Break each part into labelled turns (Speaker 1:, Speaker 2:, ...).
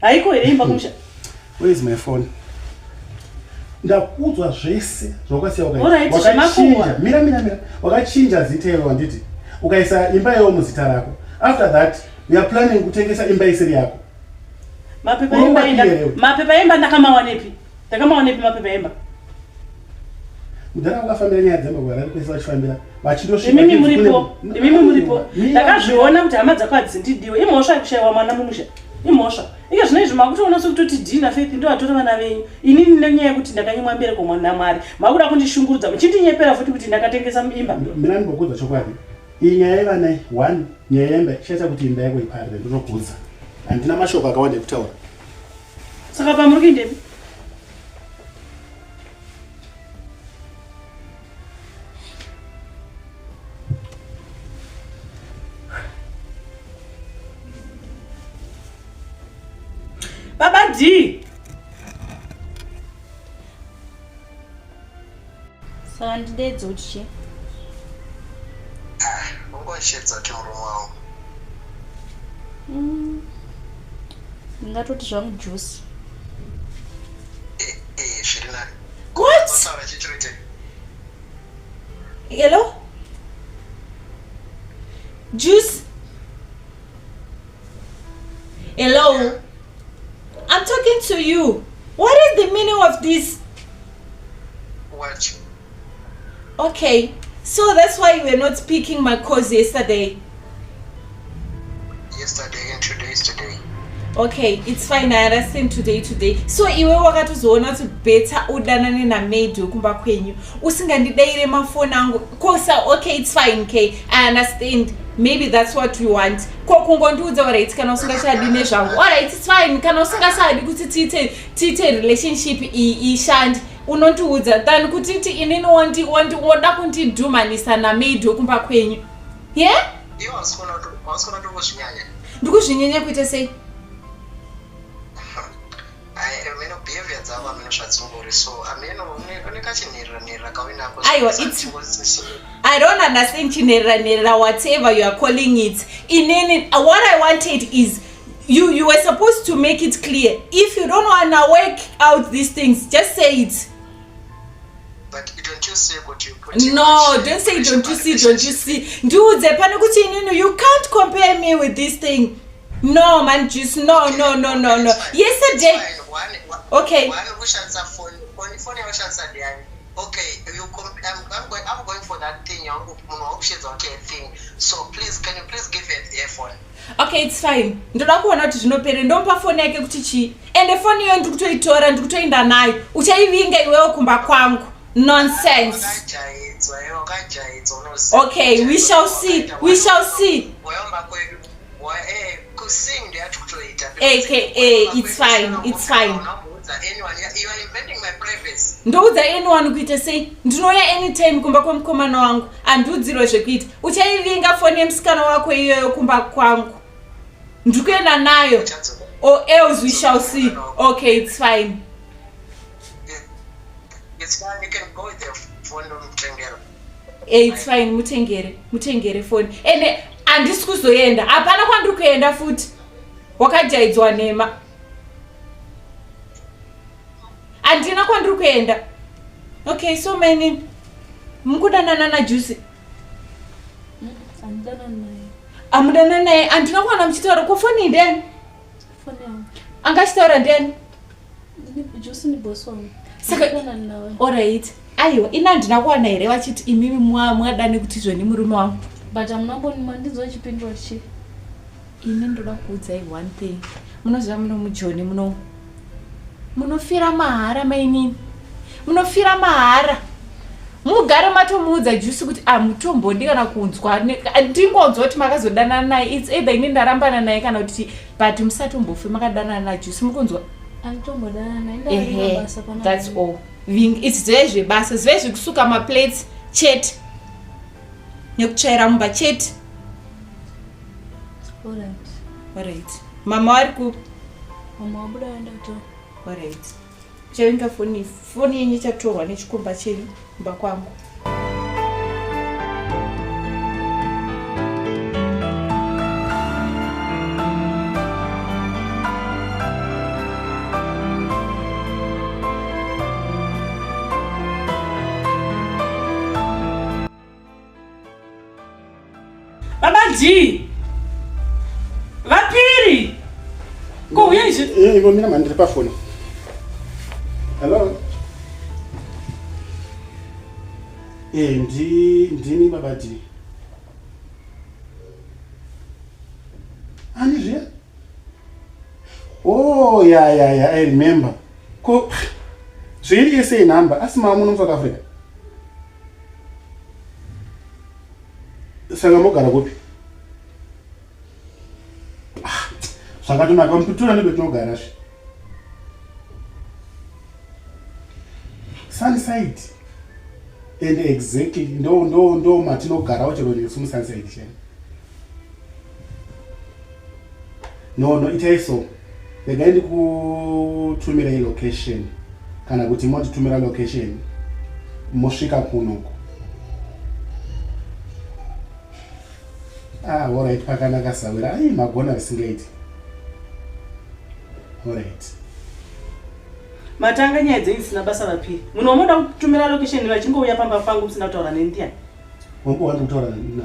Speaker 1: haiko here imba kumusha.
Speaker 2: Where is my phone? Ndakudzwa zvese zvakasiya
Speaker 1: wakachinja.
Speaker 2: Mira. Wakachinja zita iwe wanditi. Ukaisa imba yao muzita rako. After that, we are planning kutengesa imba isiri yako.
Speaker 1: Mapepa emba ndakamawanepi? Ndakamawanepi mapepa emba?
Speaker 2: Mudhara wakafambira nyaya dzemba ari kuisa vachifambira
Speaker 1: vachindosvika. Imimi muripo. Ndakazviona kuti hama dzako hadzindidiwe. Imhosva kushayiwa mwana mumusha. Imhosva. Ike zvino izvi makutoona sokutoti Dina Faith ndo atora vana venyu. Inini nenyaya yekuti ndakanyimwa mbereko mwana Mwari. Makuda kundishungurudza muchindinyepera futi kuti ndakatengesa imba.
Speaker 2: Mina ndinokudza chokwadi. Iyi nyaya yevana 1 nyaya yemba chaita kuti imba yako iparire ndinokudza. Handina mashoko akawanda ekutaura.
Speaker 1: Saka pamuri kuindepi? Baba D.
Speaker 3: Saka ndidedza kuti chi?
Speaker 4: Ungoshedza kuti murume wangu.
Speaker 3: Ngatoti zvangu juice.
Speaker 4: Zviri nani.
Speaker 1: What?
Speaker 3: Hello? Juice? Hello? I'm talking to you. What is the meaning of this?
Speaker 4: What?
Speaker 3: Okay, so that's why you were not speaking my calls yesterday.
Speaker 4: Yesterday and today is today.
Speaker 3: Okay, it's fine. I understand today. So iwe wakatozoona kuti better udanane na maid yokumba kwenyu usingandidaire mafoni angu kosa. Okay, it's fine. Okay, I understand. Maybe that's what we want. Ko kungondiudza alright kana usingachadi nezvangu. Alright, it's fine. Kana usingachadi kuti tiite relationship ishandi unondiudza than kuti inini woda kundidhumanisa na maid yokumba kwenyu. Yeah?
Speaker 4: Iwe wasikona kuzvinyanya.
Speaker 3: Ndikuzvinyanya kuita sei?
Speaker 4: Behavior dzavo ameno zvadzingori so ameno unekachinherera kawinapo.
Speaker 3: I don't understand chinherera whatever you are calling it. What I wanted is you were supposed to make it clear. If you don't want to work out these things, just say it.
Speaker 4: But don't you say what you put?
Speaker 3: No, don't say don't you see. Dude, you can't compare me with this thing. No, man, just no. Yesterday. Okay.
Speaker 4: Okay, I'm going for that thing. So please, can you please give it the phone?
Speaker 3: Okay, it's fine. Ndoda kuona kuti zvinopere ndompa phone yake kuti chi. Ende phone iyo ndikutoitora ndikutoenda nayo. Uchaivinga iwewe kumba kwangu. Nonsense. Okay, we shall see. AKA, it's fine.
Speaker 4: You are invading my privacy.
Speaker 3: Ndoudza anyone kuita sei? Ndinouya anytime kumba kwemukomana wangu. Andiudzirwe zvekuita. Uchaivinga phone yemusikana wako iyoyo kumba kwangu. Ndikuenda nayo. Or else we shall see. Okay, it's fine.
Speaker 4: It's fine, you can go with the phone mutengere.
Speaker 3: It's fine, mutengere phone. Ende andisi kuzoenda. Hapana kwandiri kuenda futi. Wakajaidzwa nema. Andina kwandiri kuenda. Okay, so many. Mukudanana na Juice. Amudana naye. Andina kwana mchitaura kufoni ndeni. Angachitaura ndeni.
Speaker 1: Juice ni boss wangu.
Speaker 3: Saka alright. Aiwa, ina ndina kwana here vachiti imimi mwadane kuti zvoni murume wangu.
Speaker 1: But amnamboni mandizwa chipindwa chi.
Speaker 3: Ini ndoda kuudzai one thing. Munoziva mujoni munofira mahara mainini. Munofira mahara. Mugare matomuudza Juice kuti mutombodi kana kunzwa. Ndingonzwa kuti makazodanana naye. It's either ini ndarambana naye kana kuti but musatombofe makadanana na Juice mukunzwa.
Speaker 1: Antombodana naye basa kana.
Speaker 3: That's all. It's zvezve basa zvezve kusuka maplates chat. Nekuchaira mumba chat. Alright. Mama wariku?
Speaker 1: Mama wabuda wenda to.
Speaker 3: Alright. Chavinga phone yenye chatorwa nechikomba chenyu mba kwangu.
Speaker 1: Babadi! Vapiri! Ko uya izvi?
Speaker 2: Ngomira mani ndiri pafoni. Hello? Ndini Babadi. Ani zviya? Oh, yeah, I remember. Ko zviri ese number asi mamuno mu South Africa. Saka mogara kupi? Zvakatonaka mupitura nebetinogara zve. Sunside. And exactly ndo matinogara chero nesu mu Sunside chene. No, itai so. Ndingaenda kutumira location. Kana kuti motitumira location. Mosvika kunoko. Alright, pakanaka Sawira. Ai magona risingaiti. Alright.
Speaker 1: Matanga nyaya dzenyu dzisina basa Vapiri. Munhu wamoda kutumira location vachingouya pamba pangu musina kutaura nendiani.
Speaker 2: Wambowana kutaura nani?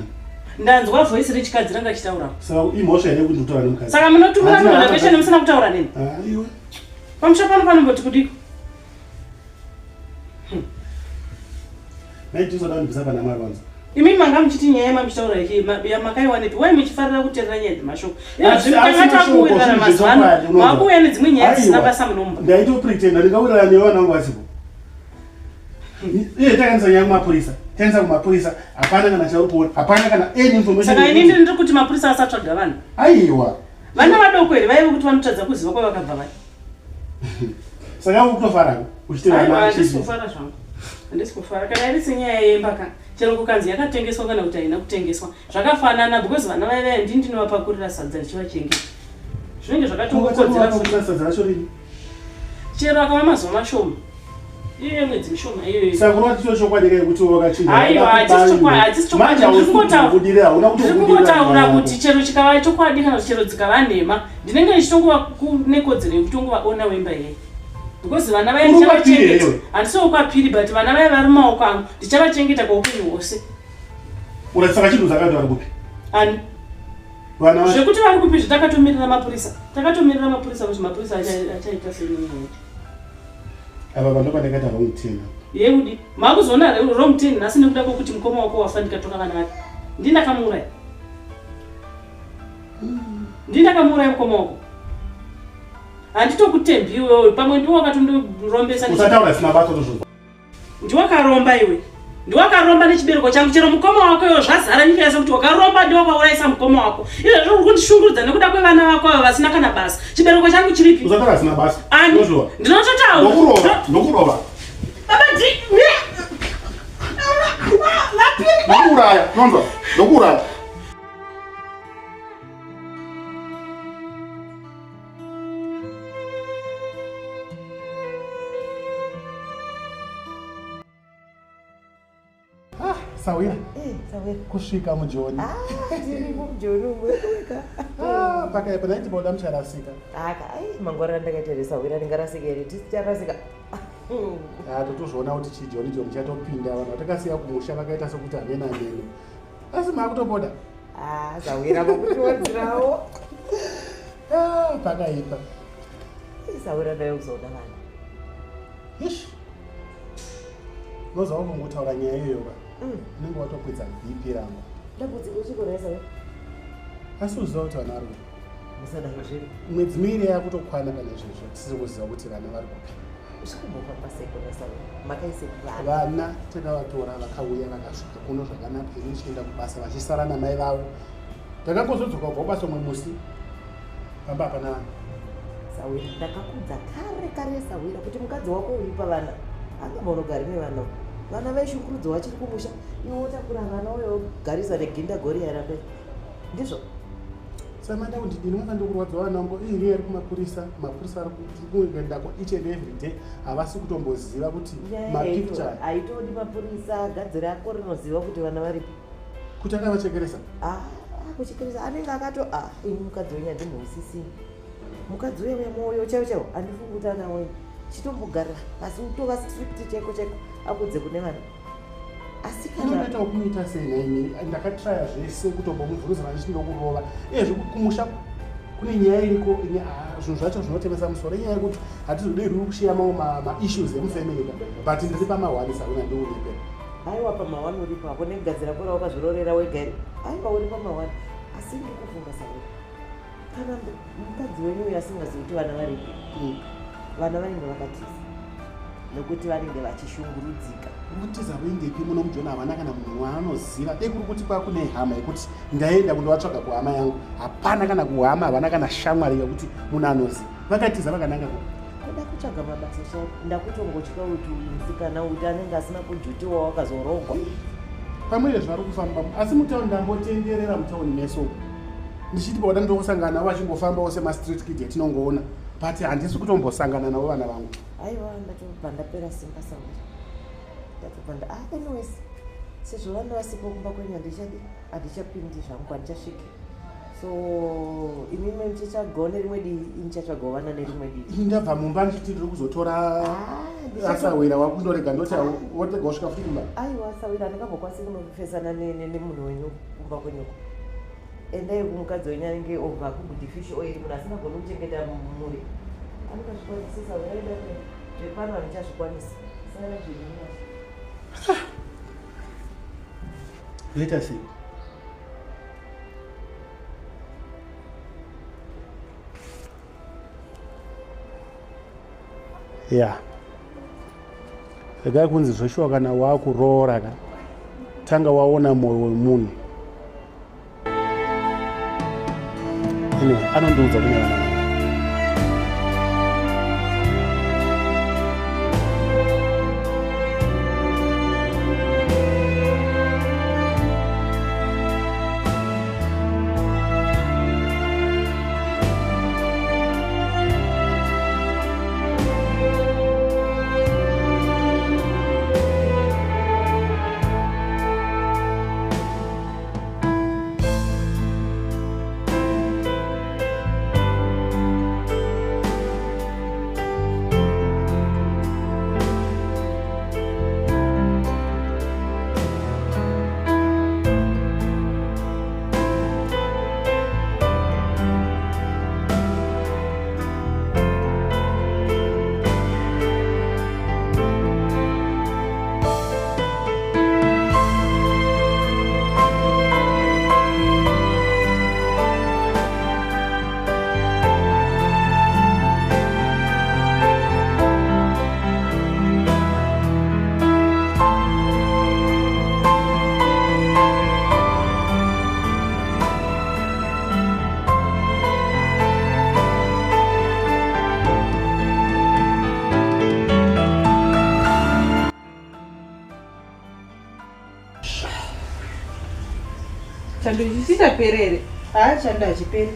Speaker 1: Ndanzwa voice rechikadzi ranga chitaura.
Speaker 2: Saka imhosva here kuti kutaura nemukadzi.
Speaker 1: Saka munotumira munhu location musina kutaura neni.
Speaker 2: Iwe.
Speaker 1: Pamusha pano panomboti kudiko.
Speaker 2: Naitizoda kundibvisa pana Marwanza.
Speaker 1: Imi manga muchiti nyaya yamamuchitaura makaiwanepi? Wai muchifarira kuteerera nyaya dzemashoko? Zvimutangatakuwirana mazuva ano. Makuuya nedzimwe nyaya dzisina basa munomba.
Speaker 2: Ndaitopretenda ndingawirana nevana vangu vasipo. Takanisa nyaya kumapurisa. Takanisa kumapurisa. Hapana kana chauri hapana kana any information.
Speaker 1: Saka inini ndiri kuti mapurisa asatsvaga vanhu.
Speaker 2: Aiwa.
Speaker 1: Vana vadoko here vaive kuti vanotadza kuziva kwavakabva vari.
Speaker 2: Saka ukutofara uchitevana.
Speaker 1: Handisi kufara zvangu. Handisi kufara. Kana iri senyaya yemba kana. Chero kukanzi yakatengeswa kana kuti haina kutengeswa. Zvakafanana because vana vaive ndini ndinovapakurira sadza richivachengeta. Zvinenge zvakatokodzera
Speaker 2: futi sadza racho rini.
Speaker 1: Chero akava mazuva mashoma. Iye mwedzi mishoma iyoyo.
Speaker 2: Saka unoti cho chokwadi kai kuti wakachinja.
Speaker 1: Aiwa, hatisi chokwadi. Ndinongotaura kuti chero chikava chokwadi kana chero dzikava nhema. Ndinenge ndichitongova nekodzero yekuti ungovaona wemba yeye. Because vana vaya ndichavachengeta. Handisi wokwapiri but vana vaya vari mumaoko angu ndichavachengeta kweupenyu hwose.
Speaker 2: Saka chinhu zakati vari kupi?
Speaker 1: Ani? Zvekuti vari kupi zvatakamirira mapurisa. Takatomirira mapurisa kuti mapurisa achaita senyaya.
Speaker 2: Ava vanhu vandakaita wrong 10.
Speaker 1: Yeudi, makuzoona wrong 10 nhasi nekuda kwokuti mukoma wako wafa ndikatoka vana vake. Ndindakamuraya. Ndindakamuraya mukoma wako. Handitokutembi iwewe pamwe ndiwo wakatondirombesa.
Speaker 2: Usataura sina basa tozvozwa.
Speaker 1: Ndiwakaromba iwe. Ndiwakaromba nechibereko changu chero mukoma wako iwe zvazara nyika yese kuti wakaromba ndiwakaurayisa mukoma wako. Izvo uri kundishungurudza nekuda kwevana vako ava vasina kana basa. Chibereko changu chiripi?
Speaker 2: Usataura sina basa.
Speaker 1: Ndinototaura.
Speaker 2: Nokurova.
Speaker 1: Babadi.
Speaker 2: Nokuraya, nonzwa. Nokuraya. Sawira.
Speaker 5: Sawira.
Speaker 2: Kusvika mujoni.
Speaker 5: Tiri mujoni umweka.
Speaker 2: Pakaipa naiti boda mucharasika.
Speaker 5: Mangwara ndakaita Sawira ndingarasika here tisicharasika.
Speaker 2: Totozviona kuti chijoni chatopinda vanhu vatakasiya kumusha vakaita sekuti hamena neno. Asi makutoboda.
Speaker 5: Sawira makutiwadzirawo.
Speaker 2: Pakaipa.
Speaker 5: Sawira ndayo kuzoda vanhu.
Speaker 2: Ish. Noza wakungotaura nyaya iyoyo. Unenge watokwidza BP rangu.
Speaker 5: Dambudziko uchigona Sawira?
Speaker 2: Asi uziva kuti vana vari kupi?
Speaker 5: Musadaro zviri.
Speaker 2: Mwedzi miviri yakutokwana kana izvozvo tisiri kuziva kuti vana vari kupi.
Speaker 5: Zvikumbofa paseko Sawira. Makaise kuvana.
Speaker 2: Vana takavatora vakauya vakasvika kuno zvakanaka ini chienda kubasa vachisara namai vavo. Takangozodzoka kubva kubasa umwe musi. Pamba hapana vanhu.
Speaker 5: Sawira ndakakudza kare Sawira kuti mukadzi wako uripa vana. Angamba unogari nevana. Vana vaishungurudza vachiri kumusha. Iwe wotakura vana uyo garisa neginda goriya rape. Ndizvo.
Speaker 2: Samanda kuti ndinonga ndokurwadza vana vangu iri ari kumapurisa. Mapurisa ari kuenda kwa each and every day. Havasi kutomboziva kuti mapicture.
Speaker 5: Haitodi mapurisa gadzira yako rinoziva kuti vana varipi.
Speaker 2: Kuti akavachekeresa?
Speaker 5: Kuchekeresa anenge akato ini mukadzi wenyu handimhusisi. Mukadzi uya mwoyo chaiwo handifungi kuti anawe. Chitombogara asi utova strict chaiko akudze kune vana. Asi asi
Speaker 2: unoita kumuita sei naini ndakatraya zvese kutombomubvunza vandichinoda kurova izvi kumusha kune nyaya iriko zvinhu zvacho zvinotemesa musoro inyaya yekuti hatizodei kushiya mamwe maissues emufamily but ndiri pamahwani sauna ndiuripe
Speaker 5: aiwa pamahwani uripo apo nekugadzira kora wakazvirorera wegari aiwa uri pamahwani asi ndikufunga sauri kana mukadzi wenyu uyu asingazivi kuti vana varipo vana vanenge vakatiza nekuti vanenge vachishungurudzika
Speaker 2: mutiza wendepi muno mujona havana kana munhu waanoziva dei kuri kuti kwakune hama yekuti ndaenda kundovatsvaga kuhama yangu hapana kana kuhama havana kana shamwari yekuti munhu anoziva vakatiza vakananga
Speaker 5: kuda kutsvaga mabasa chao ndakutongotya kuti musikana kuti anenge asina kujutiwa wakazorogwa
Speaker 2: pamwe zvari kufamba asi mutauni ndambotenderera mutauni meso ndichiti pauda ndosangana navo vachingofamba wose mastreet kid yatinongoona but handisi kutombosangana navo vana vangu
Speaker 5: aiwa ndatobva ndapera simba sangu ndatobva anyways sezvo vana vasipo kumba kwenyu handichapindi zvangu handichasviki so imimi muchichagona nerimwe divi inichatsvagawo vana nerimwe divi
Speaker 2: ndabva mumba ndichiti ndiri kuzotora asawira wakundorega ndoti wotega wasvika futi kumba
Speaker 5: aiwa asawira handingambokwanisi kunofesana nemunhu wenyu kumba kwenyuko endai kumukadzi wenyu anenge obva kugood fish oil munhu asingagoni kuchengeta mhuri anokazvikwanisisa uyaida zvepano handichazvikwanisa sana zvinaa
Speaker 2: let us see ya regai kunzi zveshuwa kana waakuroora ka tanga waona mwoyo wemunhu anyway anondiudza kune vana vangu
Speaker 3: chando chichitaperere
Speaker 1: chando hachiperi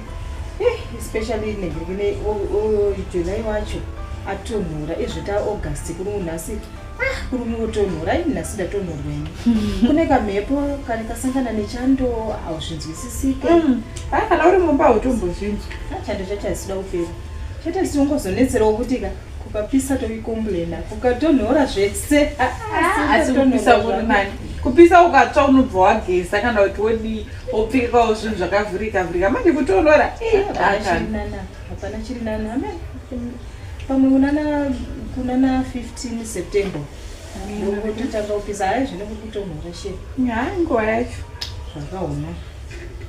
Speaker 1: especially negirikine julai wacho atonhora izvita august kuri munhasi kuri mutonhora nhasi ndatonhorweni kune kamhepo kane kasangana nechando hauzvinzwisisike
Speaker 3: kana uri mumba hautombozvinzwa
Speaker 1: chando chacho hasida kupera chatasingozonetserawo kuti kukapisa toikomblena kukatonhora zvese
Speaker 3: asi kupisa kuri nani kupisa ukatsva unobva wageza kana kuti wodi wopfekawo zvinhu zvakavhurika manje kutonhora
Speaker 1: hapana chiri nana pamwe kunana 15 september ndokutotanga kupisa hai zvine kutonhora she
Speaker 3: hai nguva yacho
Speaker 1: zvakaoma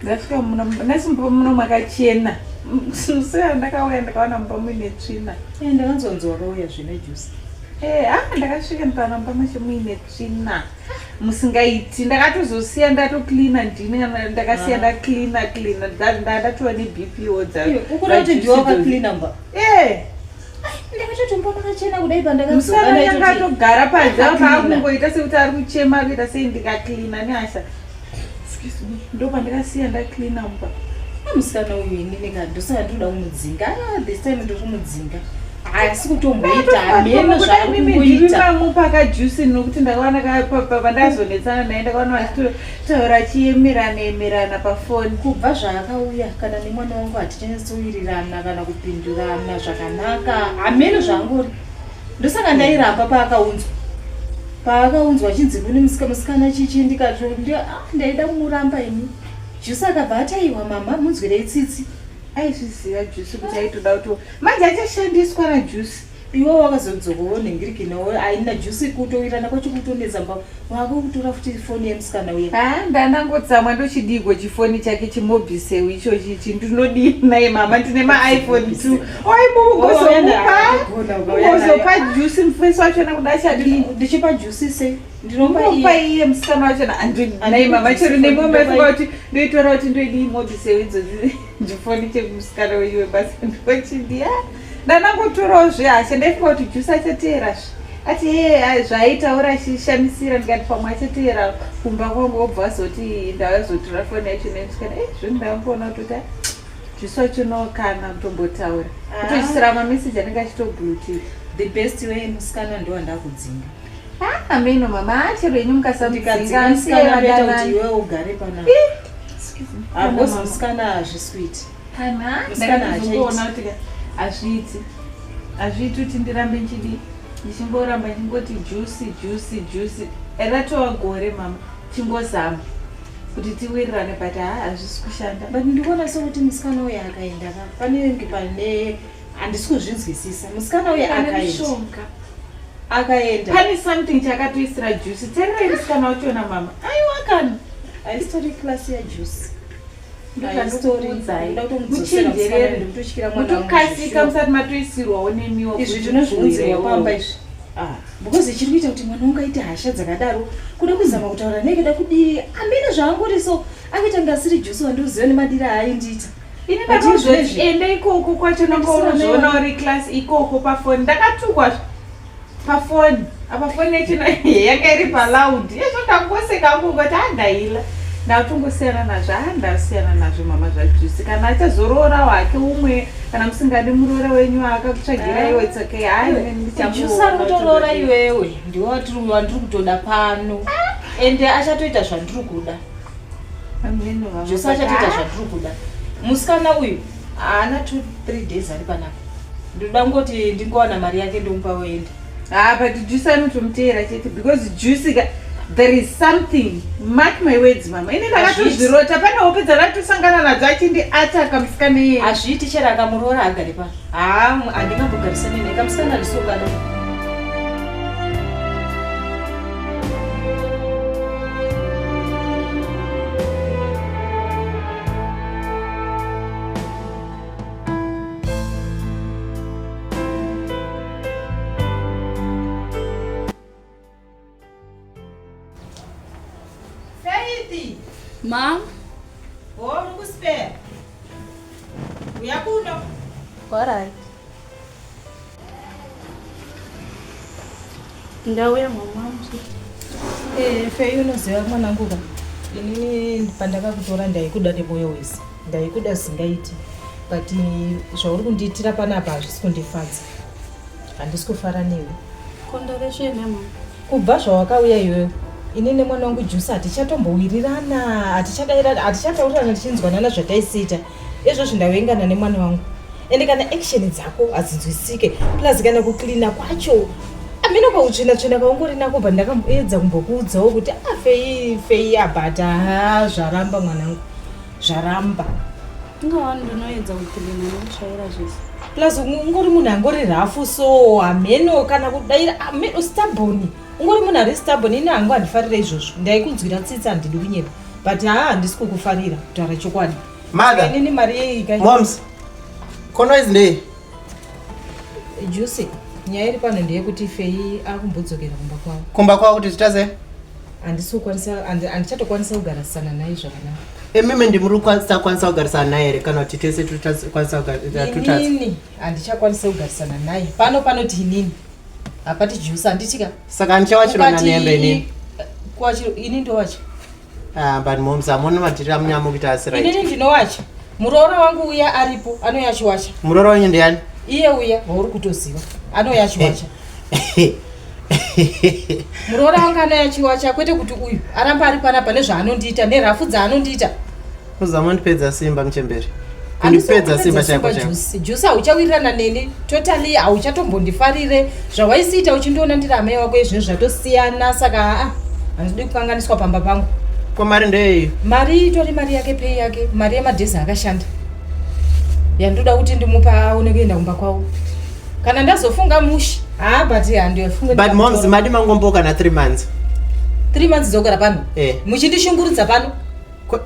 Speaker 3: ndasvika nasi muno makachena musea ndakauya ndakawana mumba muine tsvina
Speaker 1: ndakanzonzi wakauya zvine juice
Speaker 3: ndakasvika ndikawana mumba macho muine tsvina musingaiti ndakatozosiya ndatoklina ndini ndakasiya ndaklina ndatova nebpo
Speaker 1: ukura kuti ndiwakaklina mba ndakatotomba makachena kudai
Speaker 3: pandakamusana yakatogara panze akungoita sekuti ari kuchema kuita sei ndikaklina nehasha ndo pandakasiya ndaklina mba
Speaker 1: musikana uyu inini kandosaa ndoda kumudzinga this time ndokumudzinga asi kutomboita hameno
Speaker 3: zvakuimamwe pakajuice nokuti ndakawana pandazonetsana naye ndakawana vachitotaura chiemerana pafoni
Speaker 1: kubva zvaakauya kana nemwana wangu hatichanyasowirirana kana kupindurana zvakanaka hameno zvangori ndosaka ndairamba paakaunzwa paakaunzwa chinzi kune musikana chichi ndaida kumuramba ini jusi akabva ataiwa mama munzwirei tsitsi
Speaker 3: aizviziva jusi kuti aitoda kuti manje achashandiswa najusi
Speaker 1: iwe wakazodzokawo nhingirikinawo aina jusi kutoirana kwacho kutonedza mba wakakutora futi foni yemusikana uya
Speaker 3: ndanangotsamwa ndochidigwa chifoni chake chimobhiseu icho chichi ndinodii naye mama ndine maiphone 2 oimugozopa jusi mufesi wachona kuda chadii
Speaker 1: ndichipa jusi sei
Speaker 3: ndinopa iye musikana wachona naye mama chero nemomefunga kuti ndoitora kuti ndoidii mobhiseu idzozi chifoni chemusikana weiwe basi ndochidia ndanangotorawo zvehasha ndaifunga kuti jusi achateerazve ati zvaaitaura achishamisira ndikati pamwe achateera kumba kwangu obva azoti ndavazotora foni yacho nemusikana zvoni ndamboona kuti jusi wachonokana mutombotaura kutochisira mameseji anenge achitobhurutira
Speaker 1: the best way musikana ndo andakudzinga
Speaker 3: ameno mama chero yenyu
Speaker 1: mukasamudzingamusikanaati iwe ugare pana because musikana hazviswiti musikana hachaiti
Speaker 3: hazviiti kuti ndirambe nchidii ndichingoramba chingoti jusi ratova gore mama chingozama kuti tiwirirane but hazvisi kushanda
Speaker 1: but ndikuona sokuti musikana uyo akaenda panenge pane handisi kuzvinzwisisa musikana uyo akaenda
Speaker 3: pane something chakatoisira jusi tererei musikana wachona mama aiwakana
Speaker 1: haistori klasi yajusi
Speaker 3: mutokasika musati matoisirwawo nemiwa
Speaker 1: izvi tinozviunzirwa pamba izvi because chiri kuita kuti mwana ungaite hasha dzakadaro kuda kuzama kutaura nekeda kudii amene zvaangori so akaita ngasiri jusi wandiuziva nemadiri aaindiita
Speaker 3: ini ndakazoti ende ikoko kwacho nangaunozoona uri klasi ikoko pafoni ndakatukwazve pafoni apa foni yachona yanga iri palaudi izvo ndangoseka ngongoti handaila ndautongosiyana nazvo ndasiyana nazvo mama zvajusi kana achazorora wake umwe kana musingadi muroora wenyu akakutsvagira iwe tsoke
Speaker 1: jusi akutorora iwewe ndiwe wandiri kutoda pano ende achatoita zvandiri kuda jusi achatoita zvandiri kuda musikana uyu haana 2-3 days ari panapa ndoda ngoti ndingowana mari yake ndomupa wende
Speaker 3: but jusi anotomuteera chete because jusi there is something, mark my words mama ini ndakatozvirota pane hope dzanatosangana nadzo achindi ataka musikana iye
Speaker 1: hazviiti chero akamuroora agari pa handingambogarisani naye kamusikana handisokana
Speaker 6: Mom?
Speaker 1: Spare. Uyakuno.
Speaker 6: Alright. Ndauya mama.
Speaker 1: Fei unoziva mwanangu ka. Inini pandakakutora ndaikuda nemoyo wese. Ndaikuda singaiti. But zvauri kundiitira panapa hazvisi kundifadza. Handisi kufara newe.
Speaker 6: Kondoresheni mama.
Speaker 1: Kubva zvawakauya iwewe. Inini mwana wangu jusi hatichatombowirirana hatichataurana tichinzwanana zvataisiita izvo zvindawengana nemwana wangu ende kana action dzako hadzinzwisike plus kana kuklina kwacho amene kautsvina-tsvina kaungorinako bva ndakaedza kumbokuudzawo kuti fei abhata zvaramba mwanangu zvaramba
Speaker 6: ingawani ndinoedza kuklina nokutsvaira zvese
Speaker 1: plus ungori munhu angori rafu so hameno kana kudaira stubborn ungori munhu ari stubborn ini hangu handifarira izvozvo ndaikunzwira tsitsi handidi kunyeba but handisi kukufarira kutaura chokwadi
Speaker 7: Mother.
Speaker 1: mari yeika
Speaker 7: Moms. Kono is ndei.
Speaker 1: Jusi, nyaya iri pano ndeyekuti Fei akumbodzokera kumba kwawo.
Speaker 7: Kumba kwawo kuti titaze?
Speaker 1: Handichatokwanisa kugarisana naye zvakanaka.
Speaker 7: Mimi ndimuri kwanisa kugarisana naye ere kana kuti tese tutakwanisa kugarisana.
Speaker 1: Inini handicakwanisa kugarisana naye. Panoti inini. Hapati Jusi handitika.
Speaker 7: Saka ndichawachirona nembe inini.
Speaker 1: Ini ndowacho.
Speaker 7: But moms amoni matira munyamu kuti asira.
Speaker 1: Inini ndinowacho. Muroora wangu uya aripo anoyachiwacha.
Speaker 7: Muroora wenyu ndiani?
Speaker 1: Iye uya wauri kutoziva. Anoyachiwacha. Muroora wangu anoyachiwacha kwete kuti uyu aramba ari panapa nezvaanondiita nerafu dzaanondiita.
Speaker 7: Uzamondipedza simba mchemberi. kunipedza simba chako chako.
Speaker 3: Juice hauchawirirana neni totally hauchatombondifarire zvawaisiita uchindiona ndiri amai wako izvo zvatosiyana saka handidi kukanganiswa pamba pangu.
Speaker 7: Ko mari ndei
Speaker 3: Mari itori mari yake pay yake mari yemadhezi akashanda yandoda kuti ndimupa aone kuenda kumba kwawo kana ndazofunga mushi but handifunga.
Speaker 7: But moms madi mangomboka na 3 months
Speaker 3: 3 months dzogara pano muchindishungurudza pano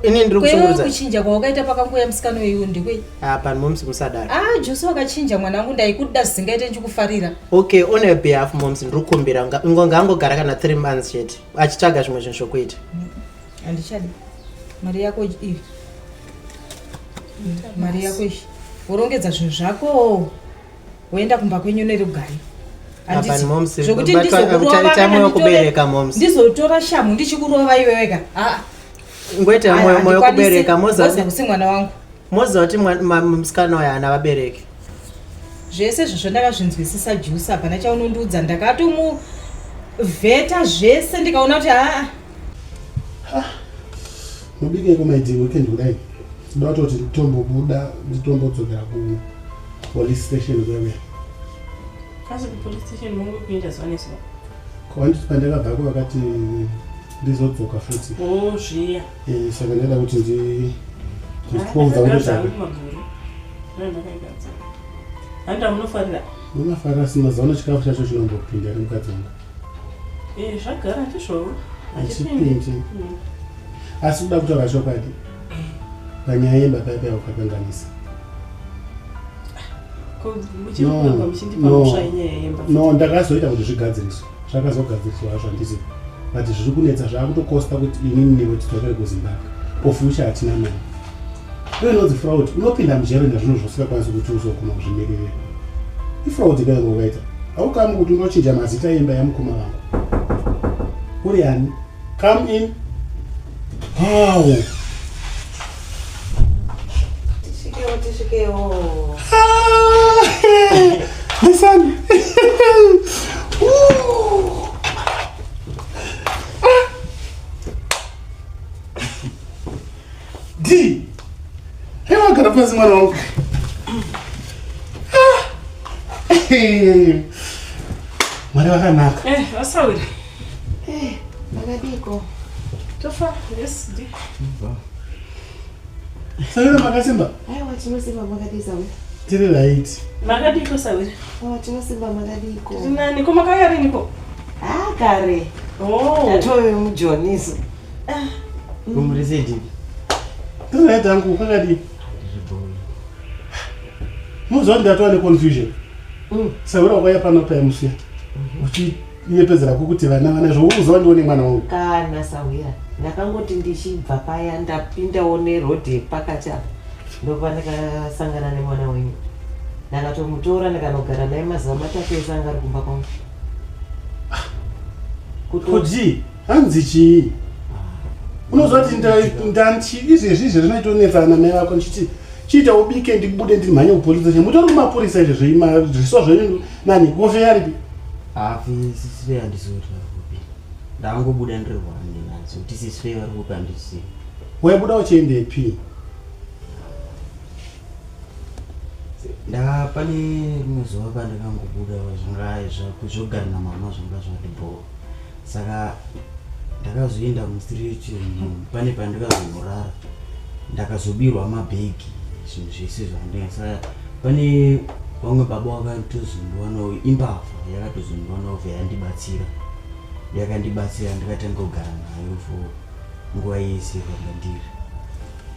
Speaker 7: ini ndiri kushungurudza
Speaker 3: kuchinja kwawakaita pakanguya musikano weyu ndikwei
Speaker 7: pano moms musadaro.
Speaker 3: Juice wakachinja mwanangu ndaikuda zisingaite ndichikufarira.
Speaker 7: Okay, on a behalf moms ndiri kukumbira ngonga angogara kana 3 months chete achitsvaga zvimwe zvinhu zvokuita.
Speaker 3: Handichadi mari yako iyi mari yako iyi urongedza zvinhu zvako woenda kumba kwenyu nerugari. Zvokuti ndizotora shamu ndichikurova iweweka
Speaker 7: ngoita moyo kubereka
Speaker 3: mozakusi mwana wangu
Speaker 7: moza kuti musikana uyu haana vabereki.
Speaker 3: Zvese izvo ndakazvinzwisisa Juice hapana chaunondiudza ndakatomuvheta zvese ndikaona kuti
Speaker 2: mubike komaiti weekend kudai ndoda kuti nditombobuda nditombodzokera kupolice station kwewe.
Speaker 1: Kasi kupolice station mungu kuenda zvaneswa
Speaker 2: kwanditi pandakabvako vakati ndizodzoka futi.
Speaker 1: Zviya
Speaker 2: saka ndoda kuti ndikuudza kuti
Speaker 1: handa munofarira
Speaker 2: munofarira sinazaona chikafu chacho chinombopinda ari mukadzi wangu.
Speaker 1: Zvagara ndizvowo
Speaker 2: hachipindi asi kuda kutaura chokwadi panyaya yembaba yapa yaukakanganisa. No, ndakazoita kuti zvigadziriswa zvakazogadziriswa hazvo handisi but zviri kunetsa zvaakutokosta kuti inini newe tidzokere kuZimbabwe ofucha hatina mari. Iwe inonzi fraud unopinda mujero nazvinhu zvausingakwanisi kuti uzoguma kuzvimirira. Ifraud kai ngokaita haukamwe kuti unochinja mazita emba yamukoma vangu uri ani. Come in. Wow.
Speaker 5: Tishikewo.
Speaker 2: Listen. D. Hewa kana pasi mwana wangu. Mari wakanaka.
Speaker 1: Wasawira
Speaker 5: Makadiko.
Speaker 1: tofa. Yes D.
Speaker 2: Sawira makasimba.
Speaker 5: Aiwa tinosimba makadisa we.
Speaker 2: Tiri right.
Speaker 1: Makadiko sawira.
Speaker 5: Tinosimba makadiko.
Speaker 1: Tinani koma kaya riniko.
Speaker 5: Kare. Tatowe mujoniso.
Speaker 7: Kumrizedi.
Speaker 2: Tiri right angu kakadi. Muzonda atwane confusion. Sawira wakaya pano pa MC. Uchi yepezera kukuti vana zvouzwa ndione mwana wangu.
Speaker 5: Kana Sawira. Ndakangoti ndichibva paya ndapindawo nerodhi pakati apa. Ndopandakasangana nemwana wenyu. Ndakatomutora ndikanogara naye mazuva matatu ese anga ari kumba kwangu.
Speaker 2: Kuti hanzi chii? Unozwa kuti ndanti izvezvi zvinoitonetsana mai vako ndichiti chiita ubike ndibude ndimhanye kupolisa station. Mutori kumapurisa izvezvi zviso zvenyu nani kofe yaripi?
Speaker 8: Afi sisire handizoti kupi. Ndangobuda ndirwani nazo kuti sisire vari kupi handisi.
Speaker 2: Waibuda uchiendepi?
Speaker 8: Pane rimwe zuva pandakangobuda zvogara namama zvanga zvadibho. Saka ndakazoenda mustreet pane pandakazomurara. Ndakazobirwa mabhegi zvinhu zvese zvandinga. Saka pane vamwe baba vakatozondiwanawo imbavha yakatozondiwanawo yandibatsira. Yakandibatsira ndikatanga kugara nayo for nguva yese kwandandiri.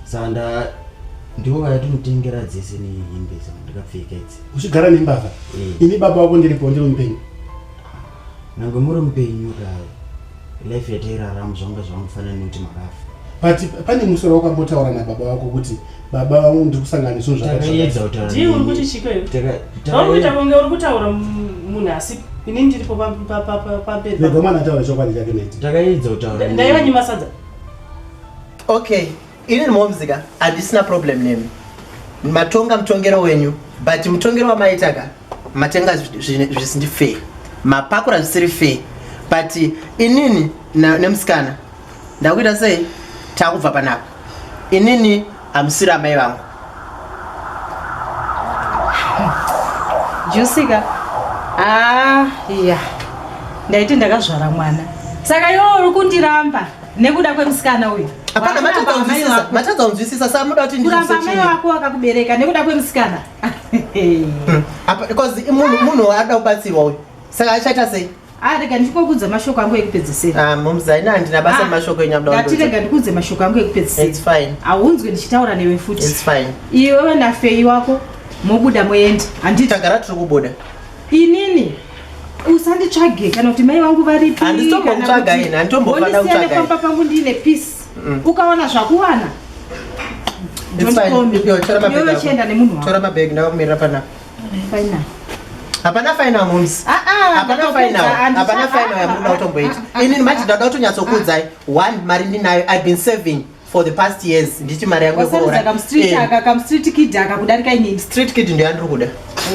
Speaker 8: Saka ndivo vayatinotengera dzese nehembe dzandikapfeka idzi.
Speaker 2: Uchigara nembavha? Ini baba wako ndiripo ndiri mupenyu.
Speaker 8: Nange muri mupenyu life yatairarama zvanga zvamufanira nekuti makafa.
Speaker 2: But pane musoro wakambotaura nababa wako kuti baba vangu ndiri kusangana nezvinhu
Speaker 8: zvakaedza kutaura.
Speaker 1: Ndii uri kuti chiko iwe. Uri kunge uri kutaura munhu asi ini ndiripo pabedha.
Speaker 2: Rega mwana ataura chokwadi chake neti.
Speaker 8: Takaedza kutaura.
Speaker 1: Ndaiva nyimasadza.
Speaker 7: Okay, ini momzika handisina problem nemi. Matonga mutongero wenyu, but mutongero wamaitaka matenga zvisindi fair. Mapakura zvisiri fair. But inini nemusikana ndakuita sei takubva panapa. Inini amusiri amai vangu.
Speaker 1: Jusika. Iya. Ndaiti ndakazvara mwana. Saka iwe uri kundiramba nekuda kwemusikana uyu.
Speaker 7: Hapana, matadza kunzwisisa samuda kuti
Speaker 1: kuramba mai wako akakubereka nekuda kwemusikana.
Speaker 7: Because munhu waada kubatsirwa uyu. Saka achaita sei?
Speaker 1: Rega ndikokudza mashoko angu ekupedzisira.
Speaker 7: Mumzaina handina basa mashoko enyamda.
Speaker 1: Ngatirega ndikudze mashoko angu ekupedzisira.
Speaker 7: It's fine.
Speaker 1: Haunzwi ndichitaura newe futi.
Speaker 7: It's fine.
Speaker 1: Iwewe nafei wako mobuda moenda. Handiti
Speaker 7: tagara tiri kubuda.
Speaker 1: Inini usanditsvage kana kuti mai vangu varipi.
Speaker 7: Handitombomtsvaga ina, handitombofana kutsvaga.
Speaker 1: Pamba pangu ndine peace. Ukaona zvakuwana.
Speaker 7: It's fine.
Speaker 1: Iwewe chienda nemunhu wako.
Speaker 7: Tora mabag ndakumirira pana.
Speaker 1: Fine.
Speaker 7: Hapana final moms. Hapana final yamuda utomboita. Inini machi ndada kutonyatsokudzai. One mari ndinayo I've been saving for the past years. Ndichi mari yangu
Speaker 1: yekuora. Kam street kid akakudarika inini.
Speaker 7: Street kid ndiyo andiri kuda.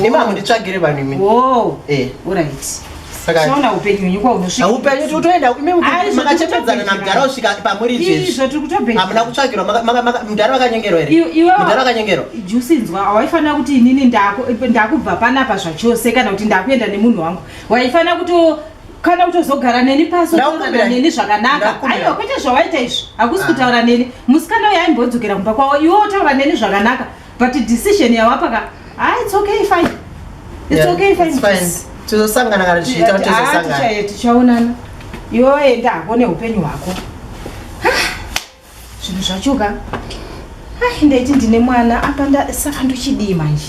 Speaker 7: Nima munditsvagire vanhu imi.
Speaker 1: Wow. Alright. Shona upenyu nyuko unosvika.
Speaker 7: Upenyu tutoenda imwe makachepedzana namudhara usvika pamuri izvezvi.
Speaker 1: Izvo tiri kutobheka.
Speaker 7: Hamuna kutsvagirwa mudhara wakanyengerwa here. Mudhara wakanyengerwa.
Speaker 1: Jusinzwa hawaifanira kuti inini ndakubva panapa zvachose kana kuti ndakuenda nemunhu wangu. Waifanira kuti kana kutozogara neni pasi utaura neni zvakanaka. Aiwa kwete zvawaita izvi. Hakusi kutaura neni. Musikana uyu aimbodzokera kumba kwawo. Iwe utaura neni zvakanaka. But decision yawapaka. It's okay fine. It's okay fine.
Speaker 7: It's fine. Tuzosangana kana tichiita kuti tuzosangana.
Speaker 1: Tichaonana. Iwe enda hako neupenyu hwako. Zvinhu zvachoka. Ndaiti ndine mwana apa saka ndochidii manje.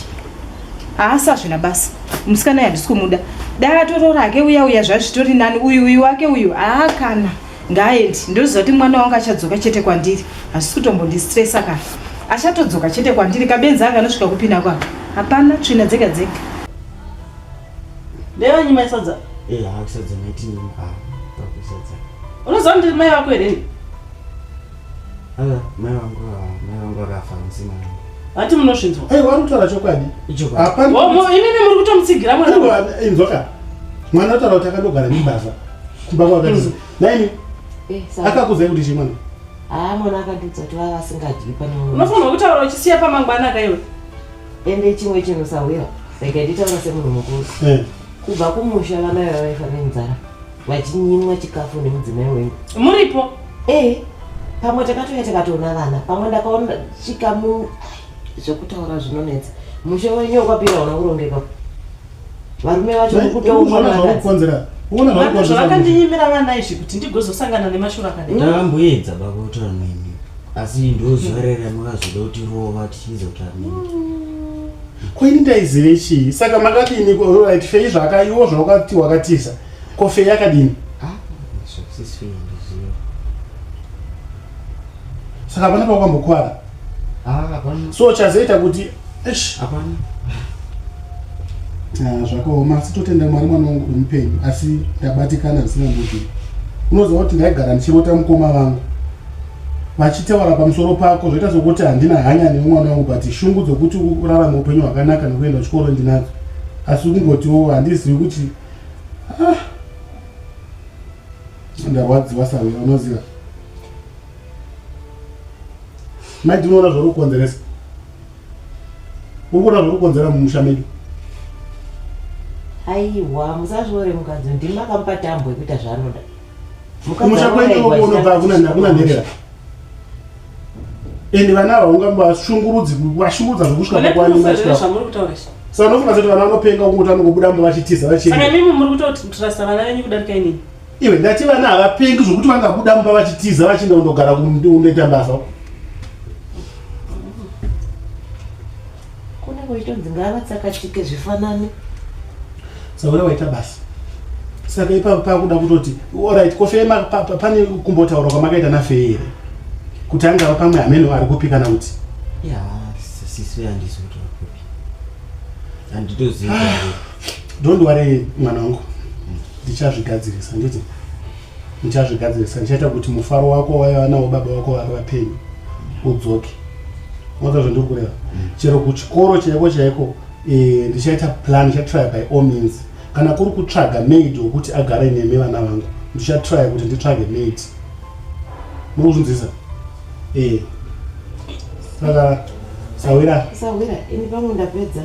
Speaker 1: Zvina basi. Musikana handisi kumuda. Dakatorora rake uya zvazvitori nani uyu wake uyu. Kana ngaaendi. Ndozoti mwana wangu achadzoka chete kwandiri. Hazisi kutombondistressa kana. Achatodzoka chete kwandiri kabenzi akanosvika kupinda kwake. Hapana tsvina dzega dzega. Leo nyima isadza?
Speaker 8: Hakusadza maiti nyima. Pakusadza.
Speaker 1: Unoziva kuti mai wako here?
Speaker 8: Mai wangu akafa musima.
Speaker 1: Hati munosvinzwa?
Speaker 2: Wari kutaura chokwadi?
Speaker 1: Imimi muri kutomutsigira mwana.
Speaker 2: Inzwaka. Mwana utaura kuti akandogara nebasa. Kumba kwakati. Naini? Akakuzai kuti chi mwana?
Speaker 5: Mwana akandudza kuti vava vasingadyi pano.
Speaker 1: Unofanirwa kutaura uchisiya pamangwana akaiwe.
Speaker 5: Ende chimwe chinosawira. Saka nditaura semunhu mukuru. Kubva kumusha vana vavaifa nenzara. Vachinyimwa chikafu nemudzimai wengu.
Speaker 1: Muripo?
Speaker 5: Pamwe takatouya takatoona vana. Pamwe ndakaona chikamu zvokutaura zvinonetsa. Musha wenyu kwapira una kurongeka. Varume vacho
Speaker 2: kutoona
Speaker 1: zvakandinyimira vana izvi kuti ndigozosangana nemashura akadai.
Speaker 8: Ndakamboedza bakutaura nemi. Asi ndozuva rere makazoda kuti rova tichiza kutaura nemi.
Speaker 2: Kwaini ndaizive chii? Saka makadini right fei zvakaiwo zvakati wakatisa. Ko fei yakadini?
Speaker 8: Sisi fei ndiziva.
Speaker 2: Saka hapana pakwambokwara.
Speaker 8: Hapana.
Speaker 2: So chazoita kuti
Speaker 8: hapana.
Speaker 2: Zvakaoma asi totenda Mwari mwana wangu mupenyu asi ndabatikana zvisina mbudzi. Unoziva kuti ndaigara ndichirota mukoma vangu. Vachitaura pamusoro pako zvoita sokuti handina hanya nemwana wangu but shungu dzokuti urarama upenyu hwakanaka nekuenda kuchikoro ndinadzo. Asi kungotiwo handizivi kuti ndarwadziwa Sawira unoziva. Maiti unoona zvori kukonzeresa. Uri kuona zvori kukonzera mumusha medu.
Speaker 5: Aiwa musazvore mukadzi ndimakamupa tambo yekuita zvaanoda.
Speaker 2: Kumusha kwenyu unobva hakuna nherera. Ende vana ava ungambashungurudzi vashungurudza zvokusvika pakwani masvika. Saka unofunga kuti vana vanopenga kungoita vanongobuda mba vachitiza vachienda.
Speaker 1: Saka mimi muri kutotrasta vana venyu kudarika inini.
Speaker 2: Iwe ndati vana havapengi zvokuti vangabuda mba vachitiza vachienda kundogara kundoita basa.
Speaker 5: Kune kuitonzi ngavatsakatike zvifanane.
Speaker 2: Sawira waita basa. Saka ipapo pakuda kutoti alright kofema pane kumbotaura kwamakaita nafei here. Kuti angava pamwe hameno ari kupika nauti.
Speaker 8: Sisi handisi kutaura kupi. Handitoziva.
Speaker 2: Don't worry mwana wangu. Ndichazvigadzirisa nditi. Ndichazvigadzirisa ndichaita kuti mufaro wako waiva nawo baba wako vari vapenyu udzoke. Mwaza zvandiri kureva. Chero kuchikoro chaiko ndichaita plan ndichatry by all means. Kana kuri kutsvaga maid wokuti agare nemi vana vangu. Ndichatry kuti nditsvage maid. Muri kuzvinzisa? Saka Sawira
Speaker 5: ini pamwe ndapedza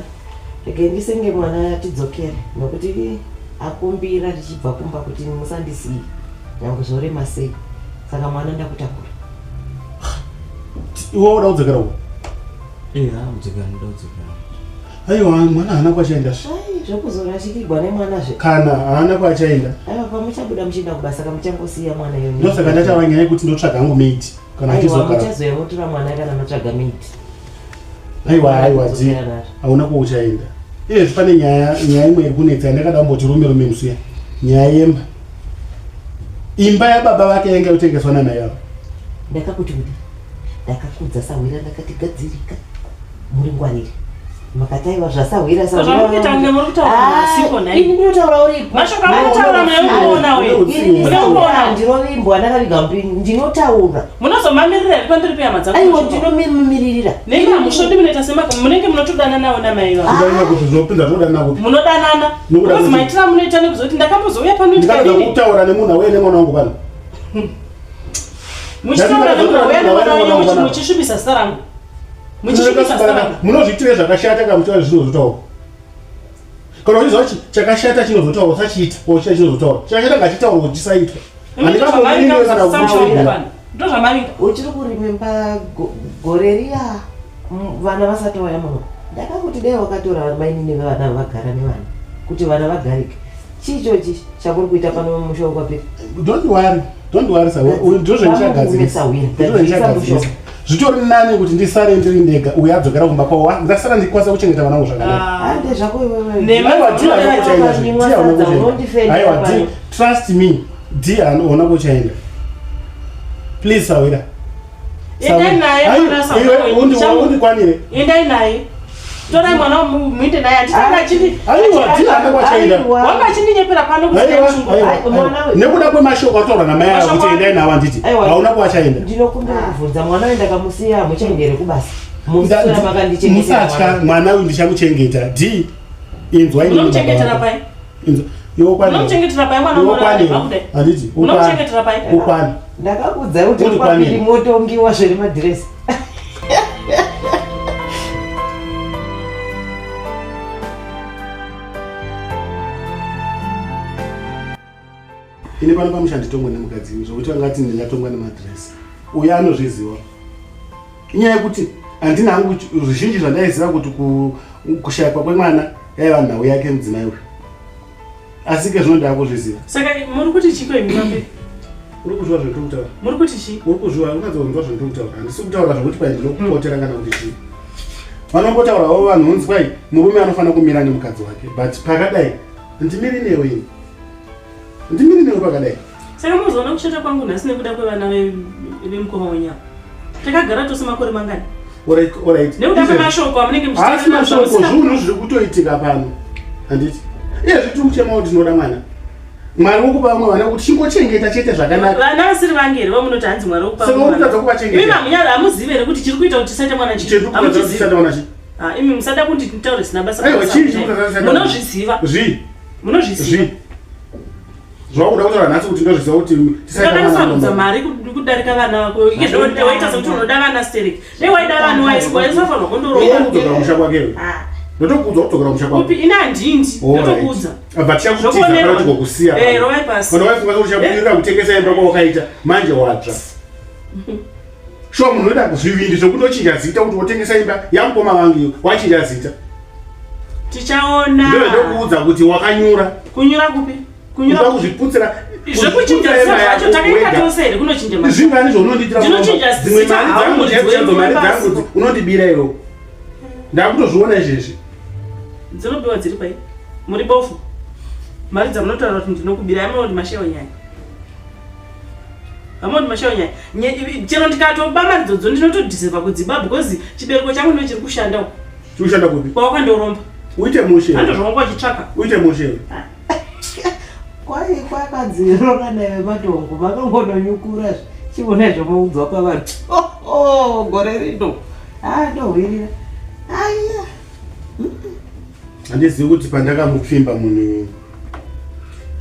Speaker 5: Rege ndisenge mwana tidzokere nokuti akumbira tichibva kumba kuti musandisiyi nyange zorema sei. Saka mwana ndakutakura.
Speaker 2: Iwe uda kudzokera uko?
Speaker 8: Mudzokera ndodzokera.
Speaker 2: Aiwa mwana haana kwachaenda.
Speaker 5: Zvokuzorashikirwa nemwana zve.
Speaker 2: Kana haana kwachaenda.
Speaker 5: Aiwa pamuchabuda muchienda kubasa kamuchangosiya mwana iyoyo.
Speaker 2: Ndosaka ndachava nyaya yekuti ndotsvaga hangu maid kana achizogara.
Speaker 5: Aiwa muchazoyamutora mwana kana matsvaga maid.
Speaker 2: Aiwa dzi hauna kwauchaenda. Izvezvi pane nyaya imwe iri kunetsa yandakada kumboti rume musuya. Nyaya yemba. Imba yababa vake yainge yotengeswa namai avo.
Speaker 5: Ndakakuti kuti ndakakudza Sawira ndakati gadzirika muri ngwarire. Makataiwa zvasawira
Speaker 1: Sawira. Zvakutanga muri kutaura sipo naye.
Speaker 5: Ini ndinotaura uripo.
Speaker 1: Mashoko anotaura naye unoona wewe.
Speaker 5: Unoona ndirovimbwa ndakaviga mpini ndinotaura.
Speaker 1: Munozomamirira iri pandiri peyama dzako.
Speaker 5: Aiwa ndinomiririra.
Speaker 1: Nenga mushodi munoita semaka munenge munotodana nawo namai vavo.
Speaker 2: Ndanga kuti zvopinda zvodana nako.
Speaker 1: Munodanana. Because maitira munoita nekuzoti ndakambozouya pano
Speaker 2: ndikada kutaura nemunhu wewe nemwana wangu pano.
Speaker 1: Muchitaura nemunhu wewe nemwana wangu kuti muchishumisa zita rangu. Muchishumisa zita rangu.
Speaker 2: Munozvitire zvakashata kana muchitaura zvinozotaura. Kana uchiziva kuti chakashata chinozotaura usachiita, pochita chinozotaura. Chakashata ngachitaura kuti chisaitwa. Handingamumirire kana kuchitaura.
Speaker 1: Ndozvamaringa.
Speaker 5: Uchiri kurimemba gore riya vana vasati vauya muno. Ndakakuti dai wakatora maini nevana vagara nevana kuti vana vagarike. Chichochi chamuri kuita pano mushonga pe.
Speaker 2: Don't worry Sawira. Ndozvo ndichagadzirisa. Zvitori nani kuti ndisare ndiri ndega uye adzokera kumba kwawo. Ndasara ndikwanisa kuchengeta vana vangu zvakanaka.
Speaker 5: Hande zvako iwewe.
Speaker 2: Aiwa trust me. Dia anoona kuchaenda. Please Sawira.
Speaker 1: Endai naye mwana Sawira.
Speaker 2: Undikwanire.
Speaker 1: Endai naye. Tora mwana muinde naye anditanga chini.
Speaker 2: Aiwa dia ane kwachaenda.
Speaker 1: Wanga chindinyepera pano kusika
Speaker 5: Mwana wewe.
Speaker 2: Nekuda kwemashoko ataura namai avo kuti endai nawo anditi. Hauna kwachaenda.
Speaker 5: Ndinokumbira kubvunza mwana wenda kamusiya muchaendere kubasa. Musura makandichengeta.
Speaker 2: Musatya mwana uyu ndichamuchengeta. Di inzwa ini.
Speaker 1: Unomuchengetera pai.
Speaker 2: Inzwa. Iwo kwani.
Speaker 1: Unomuchengetera pai mwana wangu.
Speaker 2: Anditi.
Speaker 1: Unomuchengetera pai.
Speaker 2: Ukwani.
Speaker 5: Ndakakudza kuti kwapiri motongiwa zviri madress.
Speaker 2: Ine pano pamushanditongwa nemukadzi zvokuti angati ndingatongwa nemadresi uyo anozviziva. Inyaya yekuti handina hangu zvizhinji zvandaiziva kuti kushayikwa kwemwana yaiva nhau yake mudzimai uyu, asi ke zvino ndakuzviziva.
Speaker 1: Saka muri kuti chiko imi mape?
Speaker 2: Uri kuzviwa zvandikutaura?
Speaker 1: Muri kuti chi?
Speaker 2: Uri kuzviwa ungadzokunzwa zvandikutaura. Handisi kutaura zvokuti pai ndinokupotera kana kuti chii. Vanombotaurawo vanhu unzi kwai murume anofanira kumira nemukadzi wake, but pakadai ndimiri newe ini. Ndimiri newe pakadai.
Speaker 1: Saka muzoona kushata kwangu nhasi nekuda kwevana vemukoma wenyama. Takagara tose makore mangani?
Speaker 2: Alright.
Speaker 1: Nekuda kwemashoko amunenge muchitaura.
Speaker 2: Asi mashoko zvinhu zviri kutoitika pano. Handiti. Iye zviti muchemawo ndinoda mwana. Mwari wokupa vamwe vana kuti chingochengeta chete zvakanaka.
Speaker 1: Vana vasiri vangere vamunoti hanzi Mwari wokupa
Speaker 2: vamwe vana. Saka urikutadza kuvachengeta.
Speaker 1: Imi mamunyara hamuzivi here kuti chiri kuita kuti tisaite mwana chii?
Speaker 2: Hamuchizivi.
Speaker 1: Imi musada kuti nditaure zvisina basa.
Speaker 2: Aiwa chii chikutadza?
Speaker 1: Munozviziva.
Speaker 2: Munozviziva. Zvakuda kutaura nhasi kuti ndozviziva kuti tisaita mwana.
Speaker 1: Ndakasarudza mari kudarika vana vako. Ike waita sekuti unoda vana stereki. Dai waida vanhu waisafanirwa kundoroka.
Speaker 2: Ndokudzoka musha kwake. Ndotokuudza kudzokera musha kwake.
Speaker 1: Upi ina handindi. Ndotokuudza.
Speaker 2: But chakutiza kana kuti kukusiya.
Speaker 1: Rovai pasi.
Speaker 2: Kana waifunga kuti chabudirira kutengesa imba kwawakaita manje watsva. Sho munhu unoda kuzvivindi zvokundochinja zita kuti wotengesa imba yamukoma vangu wachinja zita.
Speaker 1: Tichaona.
Speaker 2: Ndokuudza kuti wakanyura.
Speaker 1: Kunyura kupi? Kunyura
Speaker 2: kuzviputsira.
Speaker 1: Zvekuchinja zita zvacho takaita tose here kunochinja mari.
Speaker 2: Zvingani zvaunonditira.
Speaker 1: Ndinochinja zita
Speaker 2: mari dzangu unondibira iwo. Ndakutozviona izvezvi.
Speaker 1: Dzinobiwa dziri pai? Muri bofu? Mari dzamunotaura kuti ndinokubira yamunoti mashewa nyaya. Hamunoti mashewa nyaya. Chero ndikatoba mari dzodzo ndinotodhiserva kudzimba because chibereko changu ndicho chiri kushanda uko.
Speaker 2: Chiri kushanda kupi?
Speaker 1: Kwawakandoromba.
Speaker 2: Uite mushe.
Speaker 1: Handozvonga wachitsvaka.
Speaker 2: Uite mushe.
Speaker 5: Kwai kwakadzirora naye matongo vakangononyukura chiona zvamaudzwa pavanhu. Gore rindo. Ndohwirira. Aya.
Speaker 2: Handizivi kuti pandakamupfimba munhu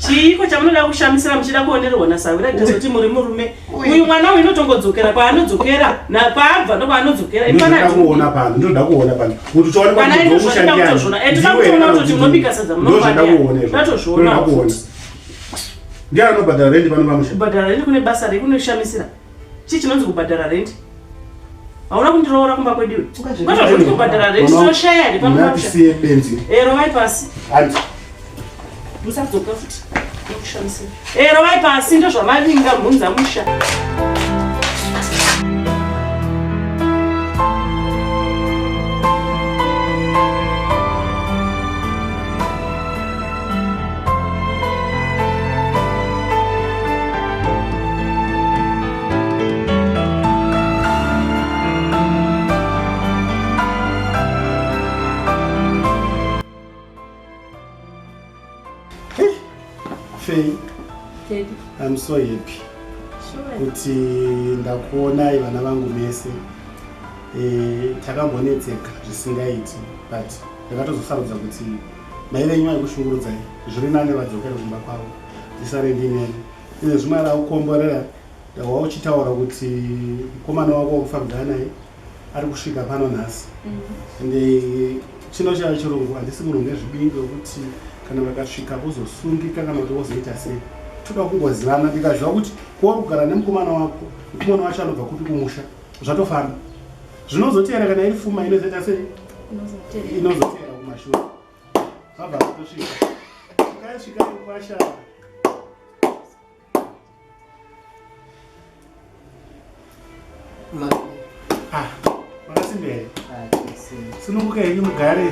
Speaker 1: chiiko chamunoda kushamisira muchida kuonerwa nasavira itazoti muri murume uyu mwana uyu inotongodzokera kwaanodzokera kwaabva ndokwaanodzokera
Speaker 2: inofanaakuona pano ndoda kuona pano kuti
Speaker 1: toona kuti munobika sadza munotozviona
Speaker 2: ndiani anobhadhara rendi pano pamusha
Speaker 1: kubhadhara rendi kune basa rekunoshamisira chii chinonzi kubhadhara rendi hauna kundiroora kumba kwediwe kwazvazvoti kubhadhara rendi tinoshaya ndi panopamusha ero vai pasi musadzoka futi nokushamisira ero vai pasi ndozvamavinga mhunza musha
Speaker 2: I'm so happy kuti ndakuonai vana vangu mese takambonetseka zvisingaiti but ndakatozosarudza kuti mai venyu vaikushungurudzai zviri nane vadzokere kumba kwavo ndisare ndinene ine zvimwe raukomborera wauchitaura kuti mukomana wako wakufambira naye ari kusvika pano nhasi ende chino chava chirungu handisi murungu nezvibingi wekuti kana vakasvika vozosungika kana kuti vozoita sei toda kungozivana ndikazviva kuti kuwa kugara nemukomana wako mukomana wacho anobva kupi kumusha zvatofamba zvinozotera kana iri pfuma inozoita sei inozotera kumashure vabva vatosvika ukasvika kukwasha makasimbere sinunguka henyu mugare